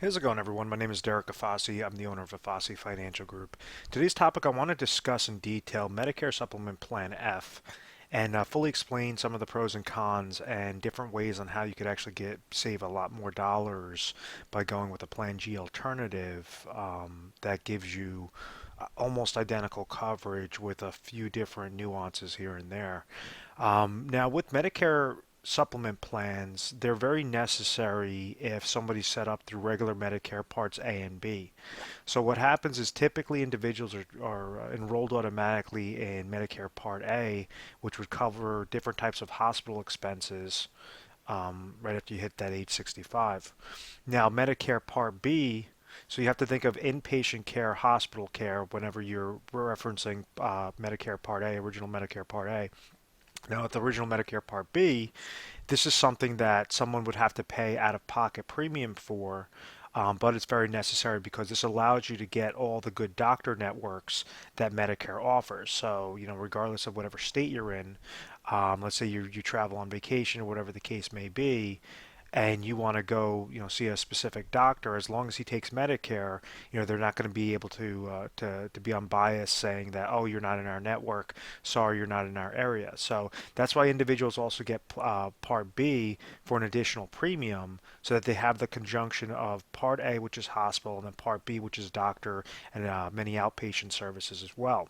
How's it going, everyone? My name is Derek Afasi. I'm the owner of Afasi Financial Group. Today's topic, I want to discuss in detail Medicare Supplement Plan F and fully explain some of the pros and cons and different ways on how you could actually save a lot more dollars by going with a Plan G alternative that gives you almost identical coverage with a few different nuances here and there. Now, with Medicare supplement plans, they're very necessary if somebody's set up through regular Medicare Parts A and B. So what happens is typically individuals are enrolled automatically in Medicare Part A, which would cover different types of hospital expenses right after you hit that age 65. Now, Medicare Part B, so you have to think of inpatient care, hospital care, whenever you're referencing Medicare Part A, original Medicare Part A. Now, with the original Medicare Part B, this is something that someone would have to pay out-of-pocket premium for, but it's very necessary because this allows you to get all the good doctor networks that Medicare offers. So, regardless of whatever state you're in, let's say you travel on vacation or whatever the case may be, and you want to go, see a specific doctor, as long as he takes Medicare, they're not going to be able to be unbiased saying that, oh, you're not in our network, sorry, you're not in our area. So that's why individuals also get Part B for an additional premium, so that they have the conjunction of Part A, which is hospital, and then Part B, which is doctor and many outpatient services as well.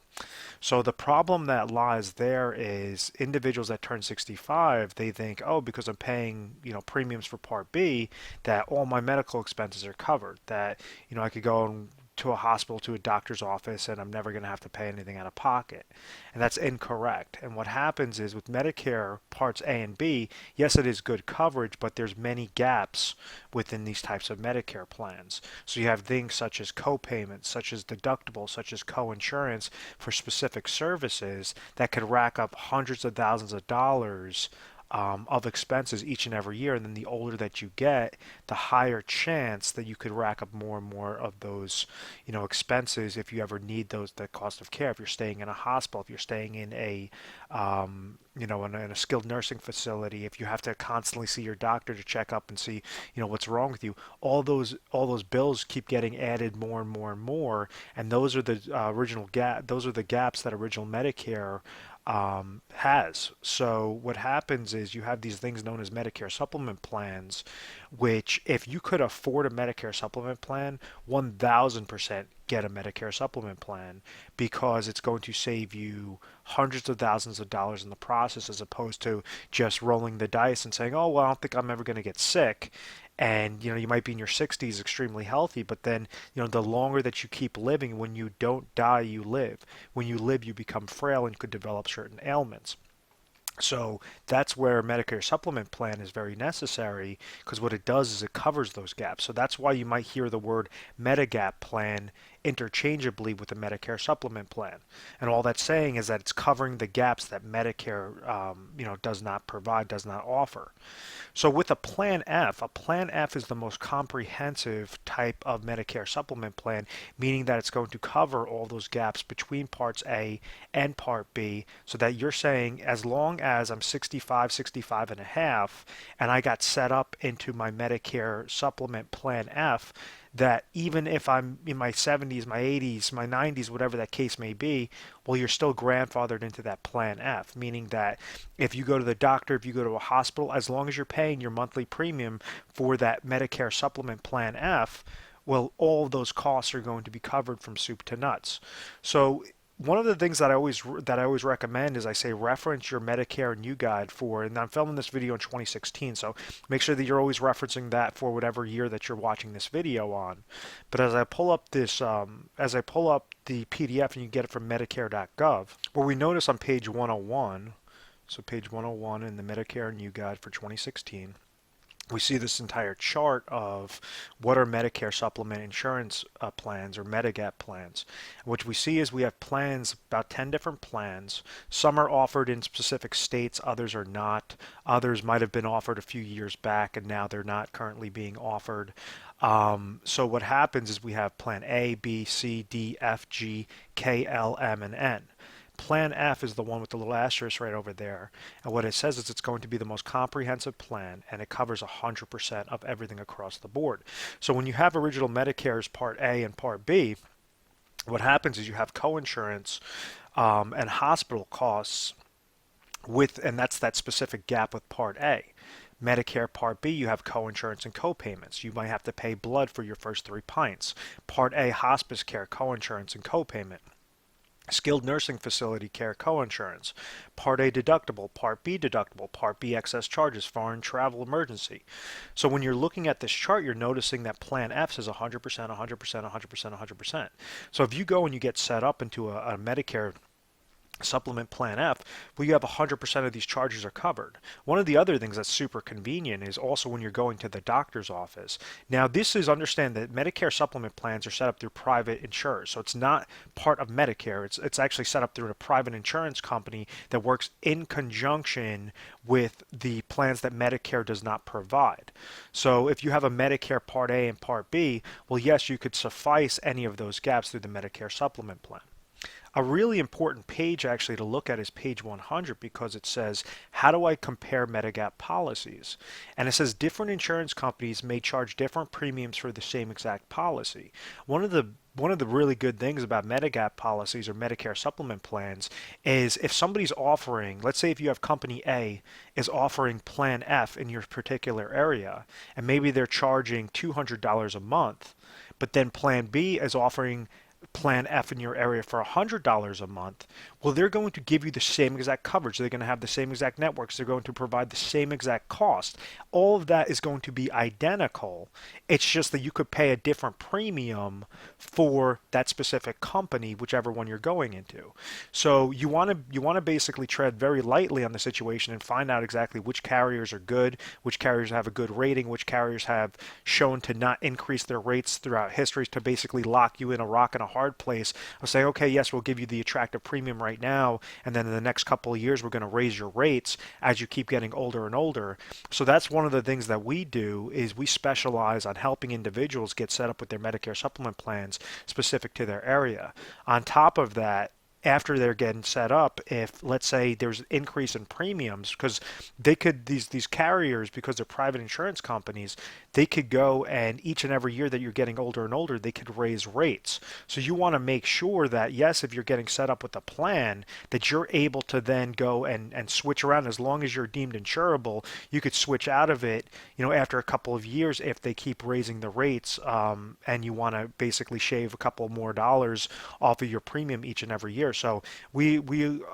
So the problem that lies there is individuals that turn 65, they think, oh, because I'm paying, premiums for Part B, that all my medical expenses are covered, that, I could go to a hospital, to a doctor's office, and I'm never going to have to pay anything out of pocket. And that's incorrect. And what happens is with Medicare Parts A and B, yes, it is good coverage, but there's many gaps within these types of Medicare plans. So you have things such as co-payments, such as deductibles, such as co-insurance for specific services that could rack up hundreds of thousands of dollars of expenses each and every year. And then the older that you get, the higher chance that you could rack up more and more of those, expenses if you ever need those, the cost of care. If you're staying in a hospital, if you're staying in in a skilled nursing facility, if you have to constantly see your doctor to check up and see, what's wrong with you, all those bills keep getting added more and more and more, and those are the those are the gaps that original Medicare has. So what happens is you have these things known as Medicare supplement plans, which if you could afford a Medicare supplement plan, 1000% get a Medicare supplement plan, because it's going to save you hundreds of thousands of dollars in the process, as opposed to just rolling the dice and saying, oh, well, I don't think I'm ever going to get sick. And you might be in your 60s extremely healthy, but then the longer that you keep living, when you don't die, you live. When you live, you become frail and could develop certain ailments. So that's where Medicare supplement plan is very necessary, because what it does is it covers those gaps. So that's why you might hear the word Medigap plan interchangeably with the Medicare supplement plan. And all that's saying is that it's covering the gaps that Medicare, does not provide, does not offer. So with a Plan F is the most comprehensive type of Medicare supplement plan, meaning that it's going to cover all those gaps between Parts A and Part B, so that you're saying, as long as I'm 65, 65 and a half, and I got set up into my Medicare supplement Plan F, that even if I'm in my 70s, my 80s, my 90s, whatever that case may be, well, you're still grandfathered into that Plan F, meaning that if you go to the doctor, if you go to a hospital, as long as you're paying your monthly premium for that Medicare supplement Plan F, well, all of those costs are going to be covered from soup to nuts. So one of the things that I always recommend is, I say, reference your Medicare new guide for, and I'm filming this video in 2016, so make sure that you're always referencing that for whatever year that you're watching this video on. But as I pull up the PDF, and you get it from Medicare.gov, where we notice on page 101, so page 101 in the Medicare new guide for 2016, we see this entire chart of what are Medicare supplement insurance plans, or Medigap plans. What we see is we have plans, about 10 different plans. Some are offered in specific states, others are not. Others might have been offered a few years back, and now they're not currently being offered. So what happens is we have plan A, B, C, D, F, G, K, L, M, and N. Plan F is the one with the little asterisk right over there. And what it says is it's going to be the most comprehensive plan, and it covers 100% of everything across the board. So when you have original Medicare's Part A and Part B, what happens is you have coinsurance and hospital costs and that's that specific gap with Part A. Medicare Part B, you have coinsurance and copayments. You might have to pay blood for your first 3 pints. Part A, hospice care, coinsurance and copayment. Skilled nursing facility care coinsurance, Part A deductible, Part B deductible, Part B excess charges, foreign travel emergency. So when you're looking at this chart, you're noticing that Plan F says 100%, 100%, 100%, 100%. So if you go and you get set up into a Medicare Supplement Plan F, well, you have 100% of these charges are covered. One of the other things that's super convenient is also when you're going to the doctor's office. Now, this is understand that Medicare Supplement plans are set up through private insurers, so it's not part of Medicare. It's actually set up through a private insurance company that works in conjunction with the plans that Medicare does not provide. So if you have a Medicare Part A and Part B, well, yes, you could suffice any of those gaps through the Medicare Supplement plan. A really important page actually to look at is page 100 because it says, how do I compare Medigap policies? And it says different insurance companies may charge different premiums for the same exact policy. One of the really good things about Medigap policies or Medicare supplement plans is if somebody's offering, let's say if you have company A is offering plan F in your particular area, and maybe they're charging $200 a month, but then plan B is offering Plan F in your area for $100 a month, well, they're going to give you the same exact coverage. They're going to have the same exact networks. They're going to provide the same exact cost. All of that is going to be identical. It's just that you could pay a different premium for that specific company, whichever one you're going into. So you want to basically tread very lightly on the situation and find out exactly which carriers are good, which carriers have a good rating, which carriers have shown to not increase their rates throughout history to basically lock you in a rock and a hard place of saying, okay, yes, we'll give you the attractive premium right now, and then in the next couple of years, we're going to raise your rates as you keep getting older and older. So that's one of the things that we do is we specialize on helping individuals get set up with their Medicare supplement plans specific to their area. On top of that, after they're getting set up, if let's say there's an increase in premiums, because these carriers, because they're private insurance companies, they could go and each and every year that you're getting older and older, they could raise rates. So you want to make sure that yes, if you're getting set up with a plan, that you're able to then go and switch around. As long as you're deemed insurable, you could switch out of it, after a couple of years if they keep raising the rates, and you want to basically shave a couple more dollars off of your premium each and every year. So we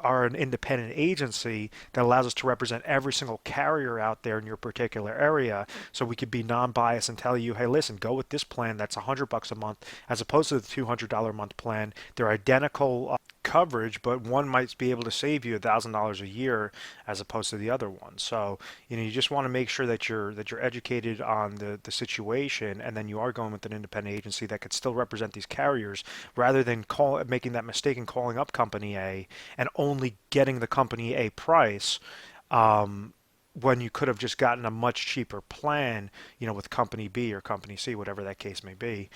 are an independent agency that allows us to represent every single carrier out there in your particular area. So we could be non-biased and tell you, hey, listen, go with this plan that's $100 a month as opposed to the $200 a month plan. They're identical coverage, but one might be able to save you $1,000 a year as opposed to the other one. So you just want to make sure that you're educated on the situation, and then you are going with an independent agency that could still represent these carriers rather than making that mistake and calling up Company A and only getting the Company A price. When you could have just gotten a much cheaper plan, with Company B or Company C, whatever that case may be.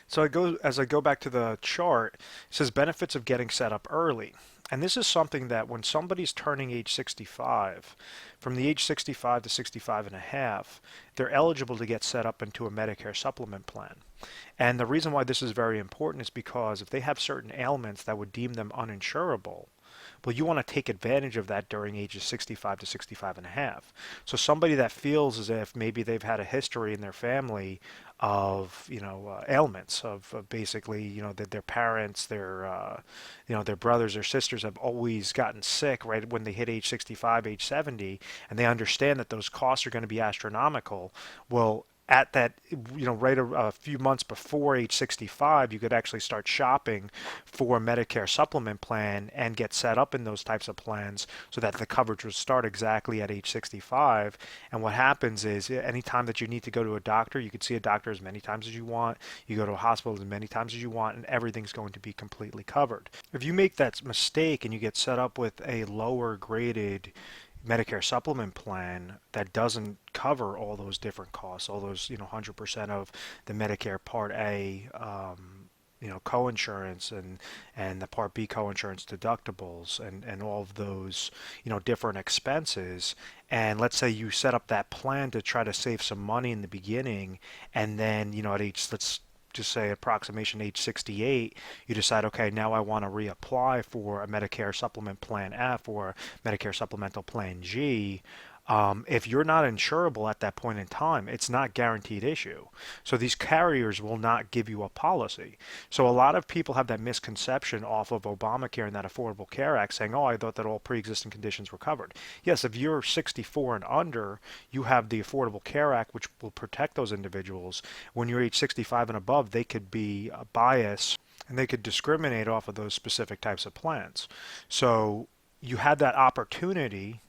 So as I go back to the chart, it says benefits of getting set up early. And this is something that when somebody's turning age 65, from the age 65 to 65 and a half, they're eligible to get set up into a Medicare supplement plan. And the reason why this is very important is because if they have certain ailments that would deem them uninsurable, well, you want to take advantage of that during ages 65 to 65 and a half. So somebody that feels as if maybe they've had a history in their family of ailments of basically that their parents, their brothers or sisters have always gotten sick right when they hit age 65, age 70, and they understand that those costs are going to be astronomical. Well, at that, right a few months before age 65, you could actually start shopping for a Medicare supplement plan and get set up in those types of plans so that the coverage would start exactly at age 65. And what happens is anytime that you need to go to a doctor, you can see a doctor as many times as you want. You go to a hospital as many times as you want, and everything's going to be completely covered. If you make that mistake and you get set up with a lower graded Medicare supplement plan that doesn't cover all those different costs, all those 100% of the Medicare Part A coinsurance and the Part B coinsurance deductibles and all of those different expenses. And let's say you set up that plan to try to save some money in the beginning, and then at age, let's just say approximation age 68, you decide, okay, now I want to reapply for a Medicare Supplement Plan F or Medicare Supplemental Plan G. If you're not insurable at that point in time, it's not guaranteed issue. So these carriers will not give you a policy. So a lot of people have that misconception off of Obamacare and that Affordable Care Act saying, oh, I thought that all pre-existing conditions were covered. Yes, if you're 64 and under, you have the Affordable Care Act, which will protect those individuals. When you're age 65 and above, they could be biased and they could discriminate off of those specific types of plans. So you had that opportunity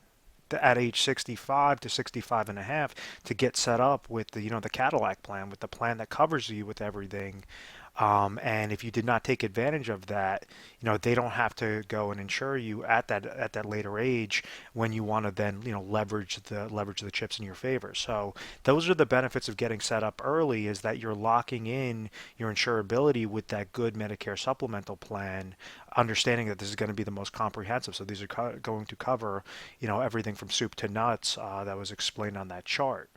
at age 65 to 65 and a half to get set up with the Cadillac plan, with the plan that covers you with everything. And if you did not take advantage of that, they don't have to go and insure you at that later age when you want to then leverage the chips in your favor. So those are the benefits of getting set up early, is that you're locking in your insurability with that good Medicare supplemental plan, understanding that this is going to be the most comprehensive. So these are going to cover everything from soup to nuts that was explained on that chart.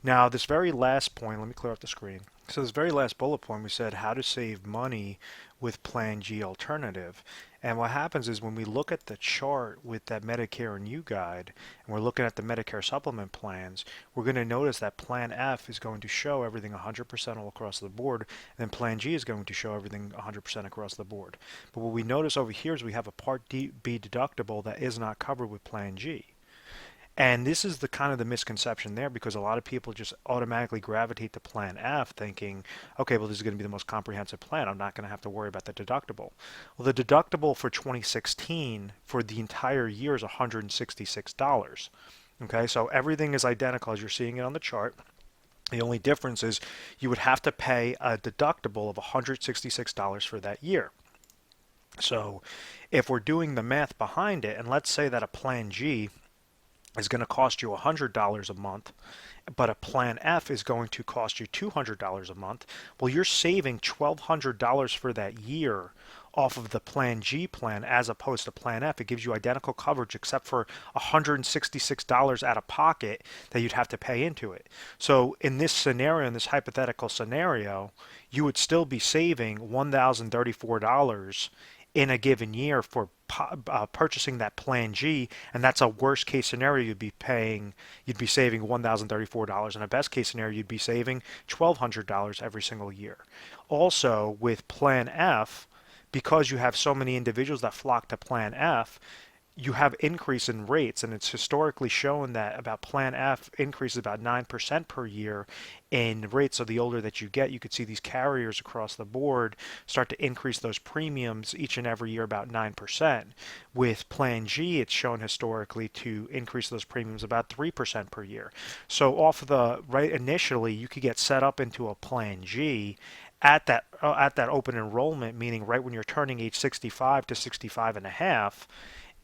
Now this very last point, let me clear up the screen. So this very last bullet point, we said how to save money with Plan G alternative. And what happens is when we look at the chart with that Medicare and You guide, and we're looking at the Medicare supplement plans, we're going to notice that Plan F is going to show everything 100% all across the board, and then Plan G is going to show everything 100% across the board. But what we notice over here is we have a Part B deductible that is not covered with Plan G. And this is the kind of the misconception there, because a lot of people just automatically gravitate to Plan F thinking, okay, well, this is going to be the most comprehensive plan. I'm not going to have to worry about the deductible. Well, the deductible for 2016 for the entire year is $166. Okay, so everything is identical as you're seeing it on the chart. The only difference is you would have to pay a deductible of $166 for that year. So if we're doing the math behind it, and let's say that a Plan G is going to cost you $100 a month, but a Plan F is going to cost you $200 a month, well, you're saving $1,200 for that year off of the Plan G plan as opposed to Plan F. It gives you identical coverage except for $166 out of pocket that you'd have to pay into it. So in this scenario, in this hypothetical scenario, you would still be saving $1,034 in a given year for purchasing that Plan G, and that's a worst case scenario. You'd be saving $1,034. In a best case scenario, you'd be saving $1,200 every single year. Also, with Plan F, because you have so many individuals that flock to Plan F, you have increase in rates, and it's historically shown that about Plan F increases about 9% per year in rates. So the older that you get, you could see these carriers across the board start to increase those premiums each and every year about 9%. With Plan G, it's shown historically to increase those premiums about 3% per year. So off of the right initially, you could get set up into a Plan G at that open enrollment, meaning right when you're turning age 65 to 65 and a half,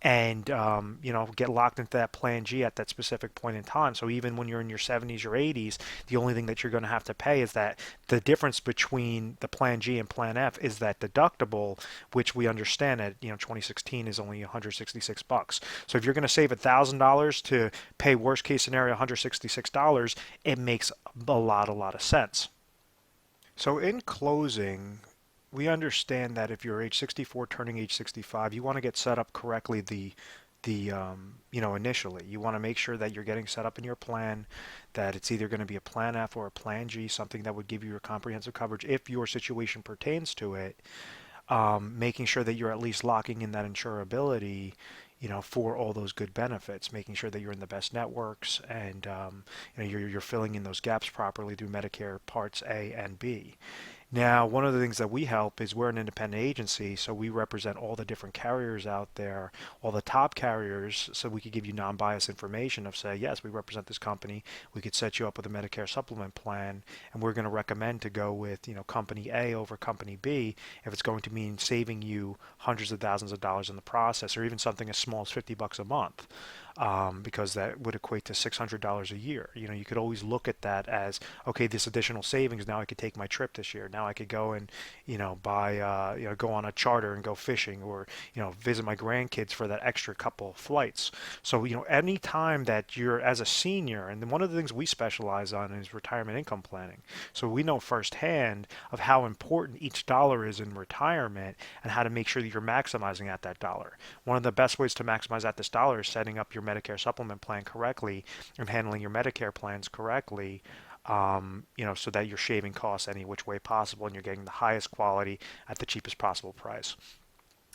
and get locked into that Plan G at that specific point in time. So even when you're in your 70s or 80s, the only thing that you're going to have to pay is that the difference between the Plan G and Plan F is that deductible, which we understand at 2016 is only $166. So if you're going to save $1,000 to pay worst case scenario $166, it makes a lot of sense. So in closing, we understand that if you're age 64 turning age 65, you want to get set up correctly initially. You want to make sure that you're getting set up in your plan, that it's either going to be a Plan F or a Plan G, something that would give you your comprehensive coverage if your situation pertains to it. Making sure that you're at least locking in that insurability, for all those good benefits, making sure that you're in the best networks and you're filling in those gaps properly through Medicare Parts A and B. Now, one of the things that we help is we're an independent agency, so we represent all the different carriers out there, all the top carriers, so we could give you non-biased information of, say, yes, we represent this company, we could set you up with a Medicare supplement plan, and we're going to recommend to go with, company A over company B if it's going to mean saving you hundreds of thousands of dollars in the process, or even something as small as $50 a month. because that would equate to $600 a year. You know, you could always look at that as, okay, this additional savings, now I could take my trip this year. Now I could go and, buy, go on a charter and go fishing, or, visit my grandkids for that extra couple of flights. So, any time that you're as a senior, and one of the things we specialize on is retirement income planning. So we know firsthand of how important each dollar is in retirement and how to make sure that you're maximizing at that dollar. One of the best ways to maximize at this dollar is setting up your Medicare supplement plan correctly and handling your Medicare plans correctly. So that you're shaving costs any which way possible and you're getting the highest quality at the cheapest possible price.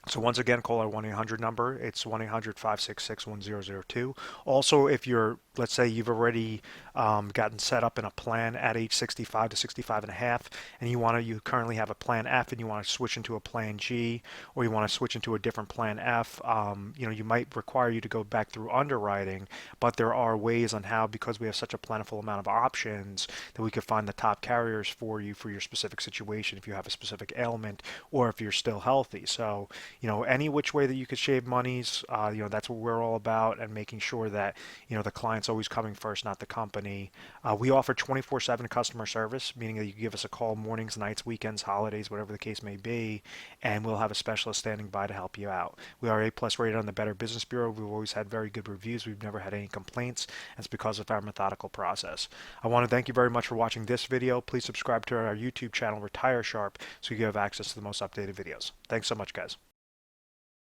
So once again, call our 1-800 number. It's 1-800-566-1002. Also, if you're, let's say you've already gotten set up in a plan at age 65 to 65 and a half, and you currently have a plan F and you want to switch into a plan G, or you want to switch into a different plan F, you might require you to go back through underwriting, but there are ways on how, because we have such a plentiful amount of options, that we could find the top carriers for you for your specific situation if you have a specific ailment or if you're still healthy. So, any which way that you could shave monies, that's what we're all about, and making sure that, the client's always coming first, not the company. We offer 24/7 customer service, meaning that you can give us a call mornings, nights, weekends, holidays, whatever the case may be, and we'll have a specialist standing by to help you out. We are A+ rated on the Better Business Bureau. We've always had very good reviews. We've never had any complaints. And it's because of our methodical process. I want to thank you very much for watching this video. Please subscribe to our YouTube channel, Retire Sharp, so you have access to the most updated videos. Thanks so much, guys.